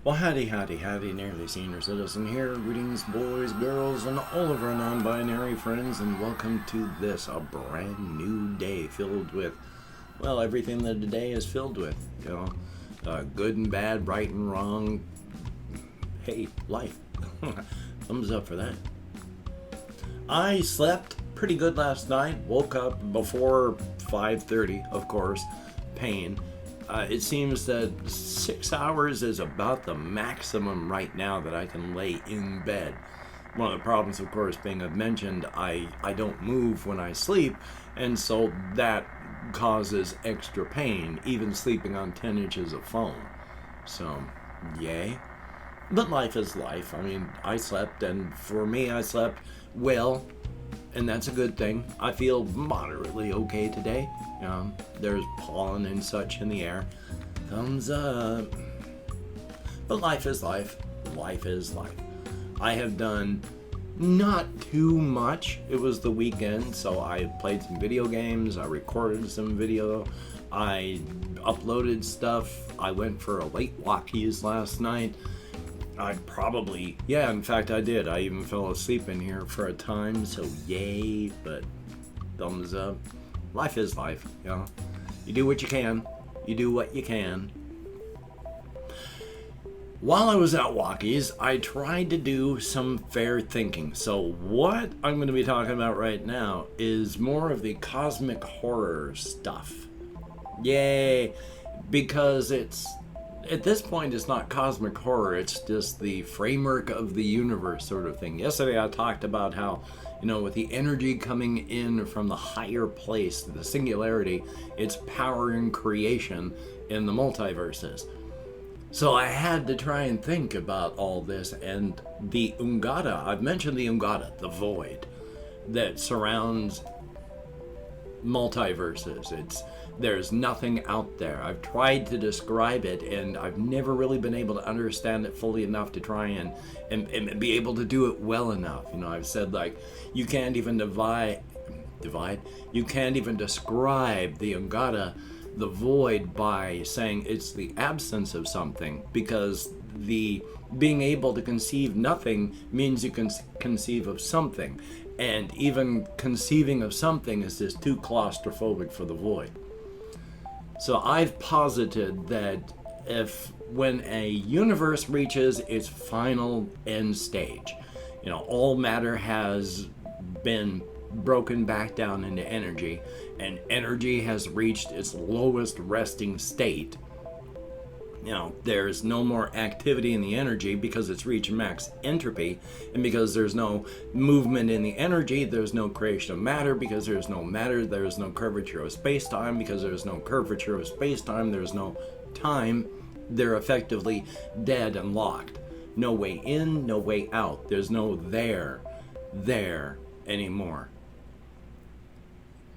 Well, howdy, nearly senior citizen here. Greetings, boys, girls, and all of our non-binary friends, and welcome to this, a brand new day filled with, well, everything that a day is filled with. Good and bad, right and wrong. Hey, life. Thumbs up for that. I slept pretty good last night. Woke up before 5:30, of course. Pain. It seems that 6 hours is about the maximum right now that I can lay in bed. One of the problems, of course, being I've mentioned, I don't move when I sleep, and so that causes extra pain, even sleeping on 10 inches of foam. So, yay. But life is life. I mean, I slept, and for me, I slept well, and that's a good thing. I feel moderately okay today. There's pollen and such in the air. Thumbs up. But life is life. Life is life. I have done not too much. It was the weekend, so I played some video games. I recorded some video. I uploaded stuff. I went for a late walkies last night. In fact I did. I even fell asleep in here for a time, so yay, but thumbs up. Life is life, You do what you can. You do what you can. While I was out walkies, I tried to do some fair thinking. So what I'm going to be talking about right now is more of the cosmic horror stuff. Yay! Because at this point, it's not cosmic horror, it's just the framework of the universe sort of thing. Yesterday, I talked about how, with the energy coming in from the higher place, the singularity, it's powering creation in the multiverses. So I had to try and think about all this, and the Ungata, I've mentioned the Ungata, the void that surrounds multiverses. There's nothing out there. I've tried to describe it, and I've never really been able to understand it fully enough to try and be able to do it well enough. I've said, you can't even divide. You can't even describe the Ungata, the void, by saying it's the absence of something, because the being able to conceive nothing means you can conceive of something, and even conceiving of something is just too claustrophobic for the void. So I've posited that when a universe reaches its final end stage, all matter has been broken back down into energy, and energy has reached its lowest resting state. There's no more activity in the energy because it's reached max entropy, and because there's no movement in the energy, there's no creation of matter. Because there's no matter, there's no curvature of space-time. Because there's no curvature of space-time, there's no time. They're effectively dead and locked. No way in, no way out. There's no there anymore.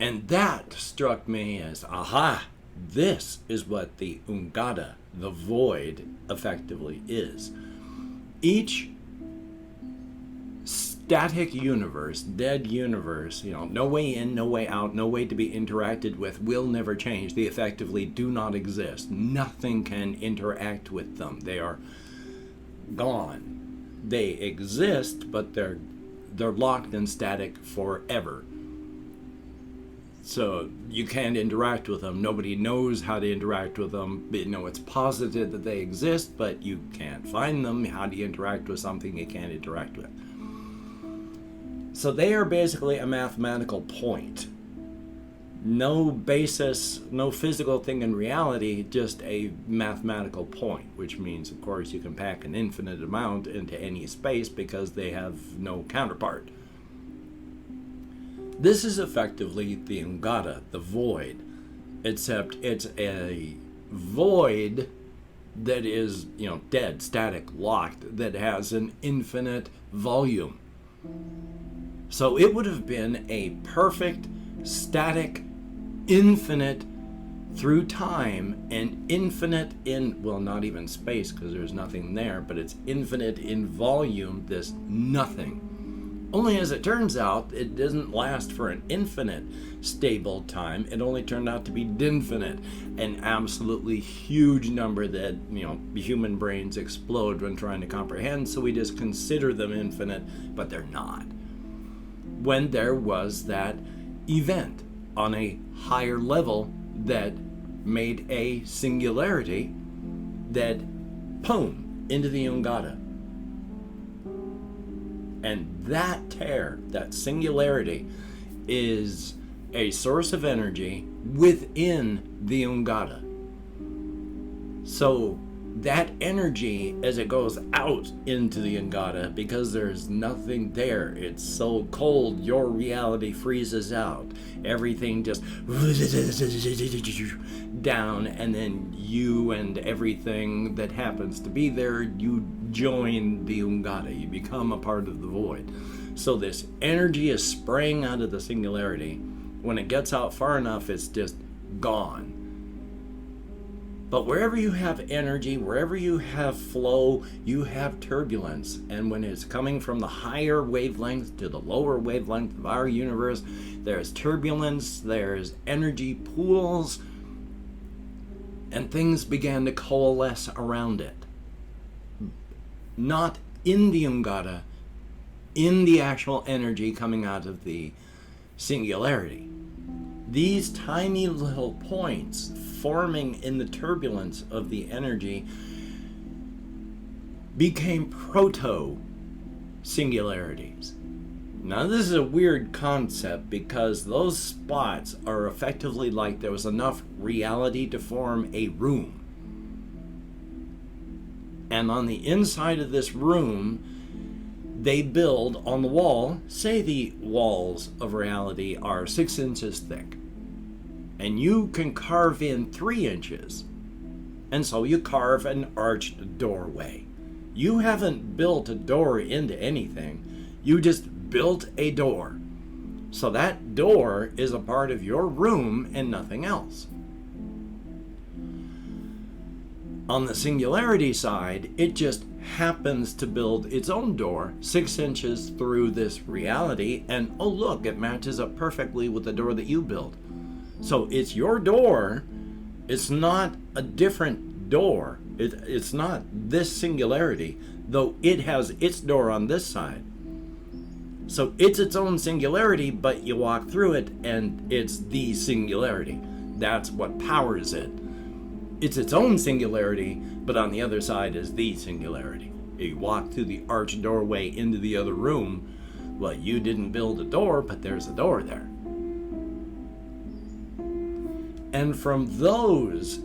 And that struck me as, aha, this is what the Ungata, the void, effectively is. Each static universe, dead universe, no way in, no way out, no way to be interacted with, will never change. They effectively do not exist. Nothing can interact with them. They are gone. They exist, but they're locked and static forever. So you can't interact with them. Nobody knows how to interact with them. It's posited that they exist, but you can't find them. How do you interact with something you can't interact with? So they are basically a mathematical point. No basis, no physical thing in reality, just a mathematical point, which means, of course, you can pack an infinite amount into any space because they have no counterpart. This is effectively the Ungata, the void, except it's a void that is, dead, static, locked, that has an infinite volume. So it would have been a perfect, static, infinite through time, and infinite in, well, not even space because there's nothing there, but it's infinite in volume, this nothing. Only as it turns out, it doesn't last for an infinite stable time. It only turned out to be dinfinite, an absolutely huge number that, human brains explode when trying to comprehend, so we just consider them infinite, but they're not. When there was that event on a higher level that made a singularity that, boom, into the Ungata. And that tear, that singularity, is a source of energy within the Ungata. So that energy, as it goes out into the Ungata, because there's nothing there, it's so cold, your reality freezes out. Everything just down, and then you and everything that happens to be there, you join the Ungata. You become a part of the void. So this energy is spraying out of the singularity. When it gets out far enough, it's just gone. But wherever you have energy, wherever you have flow, you have turbulence. And when it's coming from the higher wavelength to the lower wavelength of our universe, there's turbulence, there's energy pools, and things began to coalesce around it. Not in the Ungata, in the actual energy coming out of the singularity. These tiny little points forming in the turbulence of the energy became proto-singularities. Now this is a weird concept because those spots are effectively like there was enough reality to form a room. And on the inside of this room, they build on the wall, say the walls of reality are 6 inches thick. And you can carve in 3 inches. And so you carve an arched doorway. You haven't built a door into anything. You just built a door. So that door is a part of your room and nothing else. On the singularity side, it just happens to build its own door 6 inches through this reality, and oh look, it matches up perfectly with the door that you built. So it's your door. It's not a different door. It's not this singularity, though it has its door on this side. So it's its own singularity, but you walk through it and it's the singularity. That's what powers it. It's its own singularity, but on the other side is the singularity. You walk through the arched doorway into the other room. Well, you didn't build a door, but there's a door there. And from those,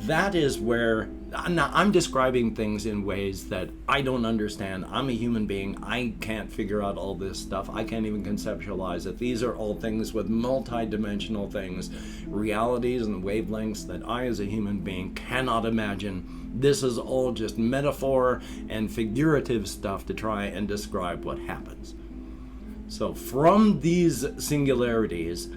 that is where, now I'm describing things in ways that I don't understand. I'm a human being. I can't figure out all this stuff. I can't even conceptualize it. These are all things with multi-dimensional things, realities and wavelengths that I as a human being cannot imagine. This is all just metaphor and figurative stuff to try and describe what happens. So from these singularities,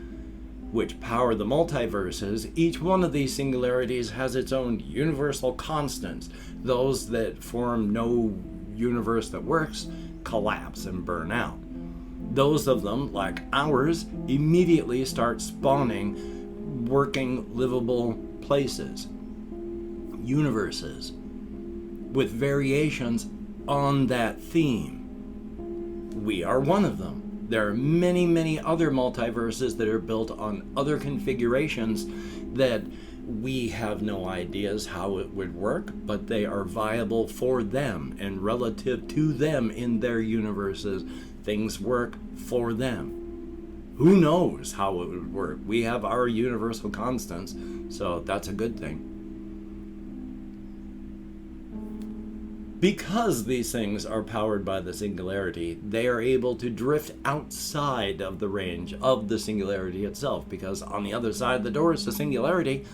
which power the multiverses, each one of these singularities has its own universal constants. Those that form no universe that works collapse and burn out. Those of them, like ours, immediately start spawning working, livable places, universes, with variations on that theme. We are one of them. There are many, many other multiverses that are built on other configurations that we have no ideas how it would work, but they are viable for them, and relative to them in their universes, things work for them. Who knows how it would work? We have our universal constants, so that's a good thing. Because these things are powered by the singularity, they are able to drift outside of the range of the singularity itself, because on the other side of the door is the singularity.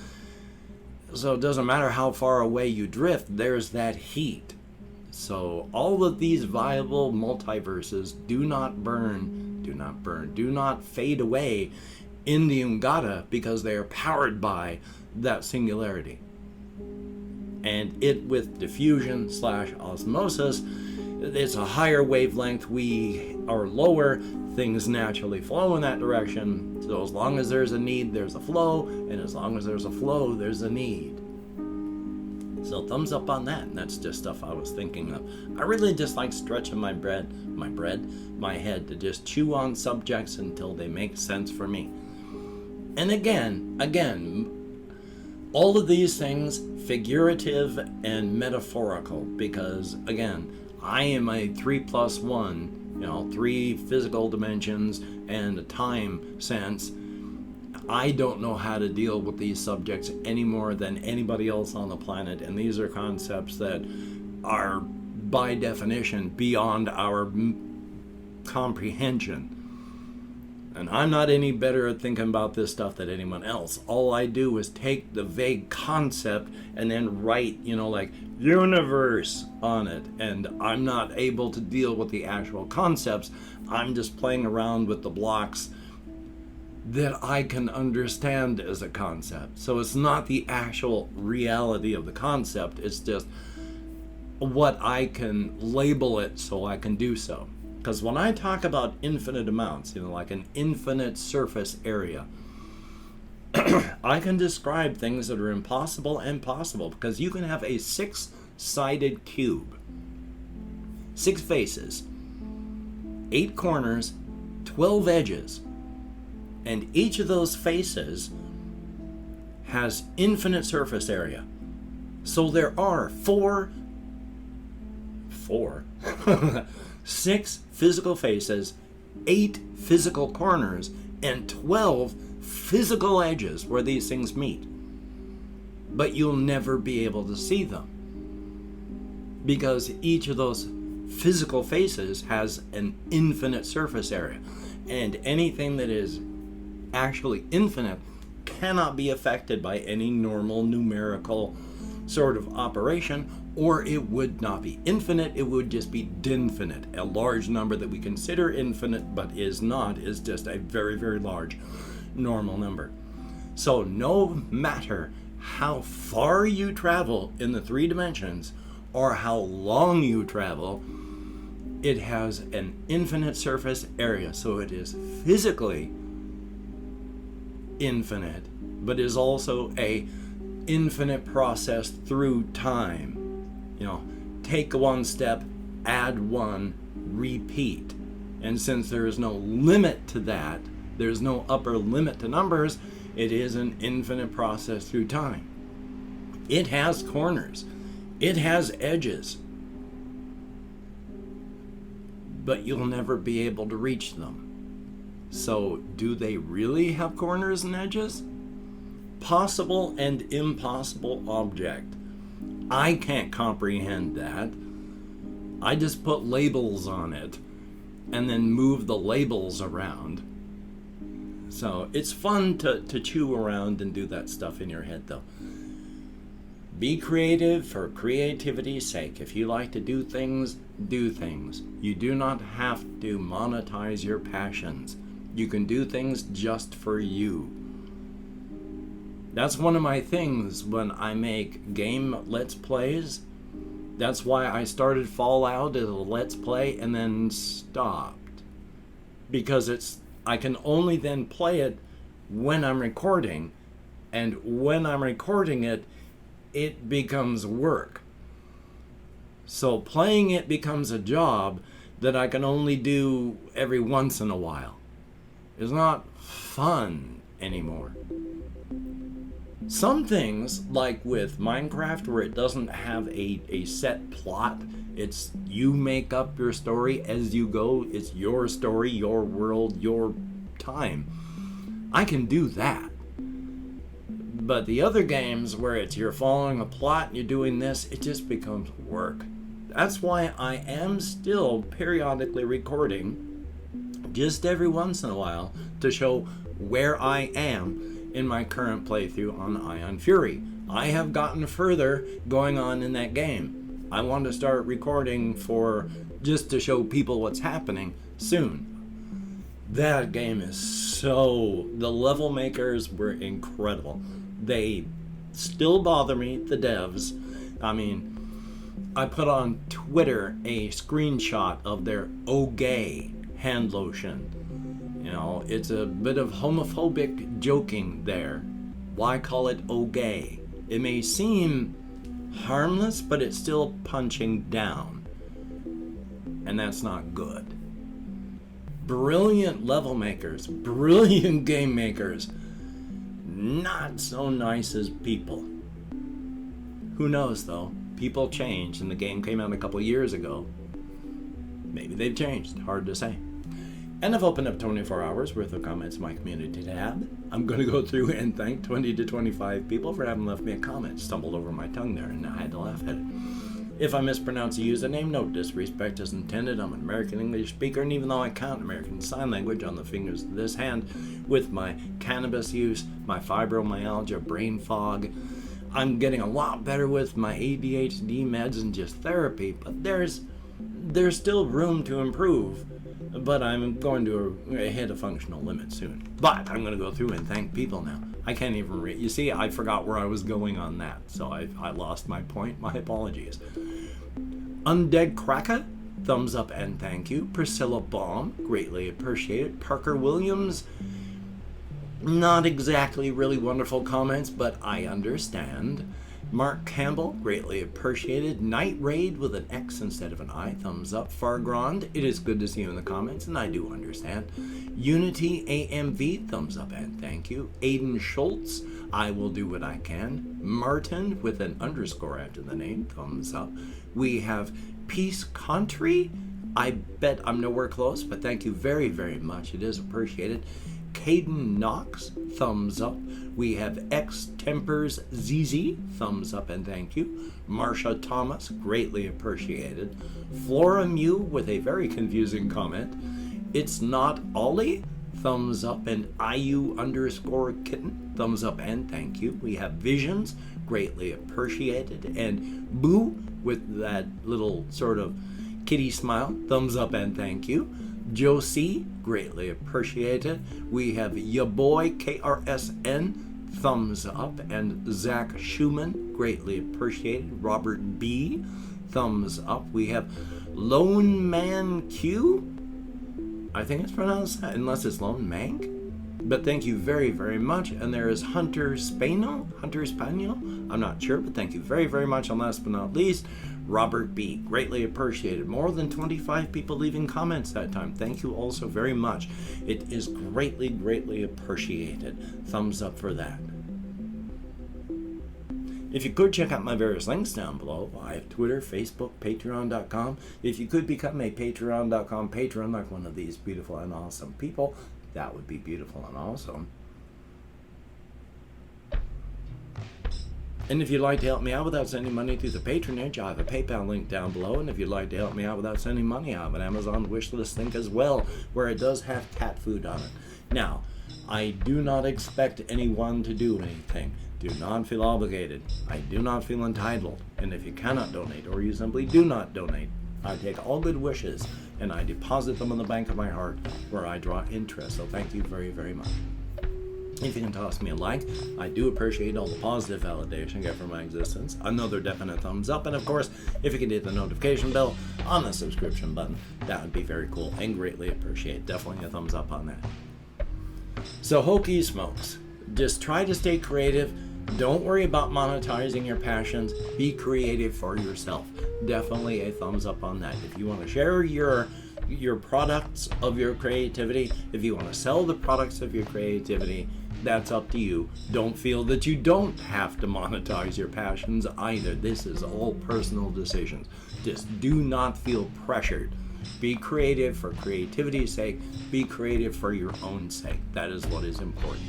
So it doesn't matter how far away you drift, there's that heat. So all of these viable multiverses do not fade away in the Ungata because they are powered by that singularity. And it, with diffusion / osmosis, it's a higher wavelength, we are lower, things naturally flow in that direction. So as long as there's a need, there's a flow, and as long as there's a flow, there's a need. So thumbs up on that, and that's just stuff I was thinking of. I really just like stretching my head to just chew on subjects until they make sense for me. And again, all of these things, figurative and metaphorical, because again, I am a 3+1, 3 physical dimensions and a time sense. I don't know how to deal with these subjects any more than anybody else on the planet, and these are concepts that are, by definition, beyond our comprehension. And I'm not any better at thinking about this stuff than anyone else. All I do is take the vague concept and then write, like universe on it. And I'm not able to deal with the actual concepts. I'm just playing around with the blocks that I can understand as a concept. So it's not the actual reality of the concept. It's just what I can label it so I can do so. Because when I talk about infinite amounts, like an infinite surface area, I can describe things that are impossible and possible, because you can have a 6-sided cube, 6 faces, 8 corners, 12 edges, and each of those faces has infinite surface area. So there are 6 physical faces, 8 physical corners, and 12 physical edges where these things meet. But you'll never be able to see them, because each of those physical faces has an infinite surface area. And anything that is actually infinite cannot be affected by any normal numerical sort of operation, or it would not be infinite, it would just be dinfinite. A large number that we consider infinite but is not, is just a very, very large normal number. So no matter how far you travel in the 3 dimensions or how long you travel, it has an infinite surface area. So it is physically infinite, but is also a infinite process through time. Take 1 step, add 1, repeat. And since there is no limit to that, there's no upper limit to numbers, it is an infinite process through time. It has corners, it has edges, but you'll never be able to reach them. So do they really have corners and edges? Possible and impossible object. I can't comprehend that. I just put labels on it and then move the labels around. So it's fun to chew around and do that stuff in your head, though. Be creative for creativity's sake. If you like to do things, do things. You do not have to monetize your passions. You can do things just for you. That's one of my things when I make game Let's Plays. That's why I started Fallout as a Let's Play and then stopped. Because I can only then play it when I'm recording. And when I'm recording it, it becomes work. So playing it becomes a job that I can only do every once in a while. It's not fun anymore. Some things, like with Minecraft, where it doesn't have a set plot, it's you make up your story as you go, it's your story, your world, your time. I can do that. But the other games where you're following a plot and you're doing this, it just becomes work. That's why I am still periodically recording, just every once in a while, to show where I am in my current playthrough on Ion Fury. I have gotten further going on in that game. I want to start recording just to show people what's happening soon. That game is the level makers were incredible. They still bother me, the devs. I mean, I put on Twitter a screenshot of their O-Gay hand lotion. You know, it's a bit of homophobic joking there. Why call it O-Gay? It may seem harmless, but it's still punching down. And that's not good. Brilliant level makers, brilliant game makers, not so nice as people. Who knows though? People change, and the game came out a couple years ago. Maybe they've changed, hard to say. And I've opened up 24 hours worth of comments in my community tab. I'm going to go through and thank 20 to 25 people for having left me a comment. Stumbled over my tongue there and I had to laugh at it. If I mispronounce a username, no disrespect is intended. I'm an American English speaker, and even though I count American Sign Language on the fingers of this hand with my cannabis use, my fibromyalgia, brain fog, I'm getting a lot better with my ADHD meds and just therapy, but there's still room to improve. But I'm going to hit a functional limit soon. But I'm going to go through and thank people now. I can't even read. You see, I forgot where I was going on that, so I lost my point. My apologies. Undead Cracker, thumbs up and thank you. Priscilla Baum, greatly appreciated. Parker Williams, not exactly really wonderful comments, but I understand. Mark Campbell, greatly appreciated. Night Raid with an X instead of an I, thumbs up. Fargrand, it is good to see you in the comments, and I do understand. Unity AMV, thumbs up and thank you. Aiden Schultz, I will do what I can. Martin with an underscore after the name, thumbs up. We have Peace Country, I bet I'm nowhere close, but thank you very, very much. It is appreciated. Caden Knox, thumbs up. We have X Tempers ZZ, thumbs up and thank you. Marsha Thomas, greatly appreciated. Flora Mew with a very confusing comment. It's not Ollie, thumbs up, and IU underscore kitten, thumbs up and thank you. We have Visions, greatly appreciated. And Boo with that little sort of kitty smile, thumbs up and thank you. Josie, greatly appreciated. We have ya boy KRSN, thumbs up, and Zach Schumann, greatly appreciated. Robert B, thumbs up. We have Lone Man Q, I think it's pronounced that, unless it's Lone Mank. But thank you very, very much. And there is Hunter Spano, I'm not sure, but thank you very, very much. And last but not least, Robert B, greatly appreciated. More than 25 people leaving comments that time. Thank you also very much. It is greatly, greatly appreciated. Thumbs up for that. If you could check out my various links down below, I have Twitter, Facebook, Patreon.com. If you could become a Patreon.com patron like one of these beautiful and awesome people, that would be beautiful and awesome. And if you'd like to help me out without sending money through the patronage, I have a PayPal link down below. And if you'd like to help me out without sending money, I have an Amazon wishlist link as well, where it does have cat food on it. Now, I do not expect anyone to do anything. Do not feel obligated. I do not feel entitled. And if you cannot donate, or you simply do not donate, I take all good wishes and I deposit them in the bank of my heart, where I draw interest. So thank you very, very much. If you can toss me a like, I do appreciate all the positive validation I get from my existence. Another definite thumbs up, and of course, if you could hit the notification bell on the subscription button, that would be very cool and greatly appreciate. Definitely a thumbs up on that. So hokey smokes, just try to stay creative. Don't worry about monetizing your passions. Be creative for yourself. Definitely a thumbs up on that. If you want to share your products of your creativity, if you want to sell the products of your creativity, that's up to you. Don't feel that you don't have to monetize your passions either. This is all personal decisions. Just do not feel pressured. Be creative for creativity's sake. Be creative for your own sake. That is what is important.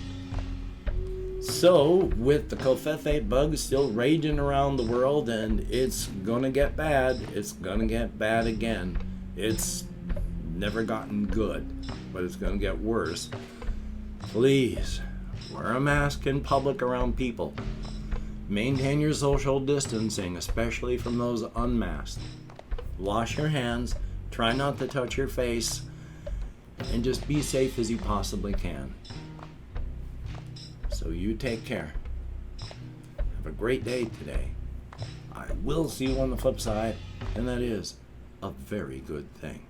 So, with the Covfefe bug still raging around the world, and it's gonna get bad, it's gonna get bad again. It's never gotten good, but it's gonna get worse. Please, wear a mask in public around people. Maintain your social distancing, especially from those unmasked. Wash your hands, try not to touch your face, and just be safe as you possibly can. So you take care. Have a great day today. I will see you on the flip side, and that is a very good thing.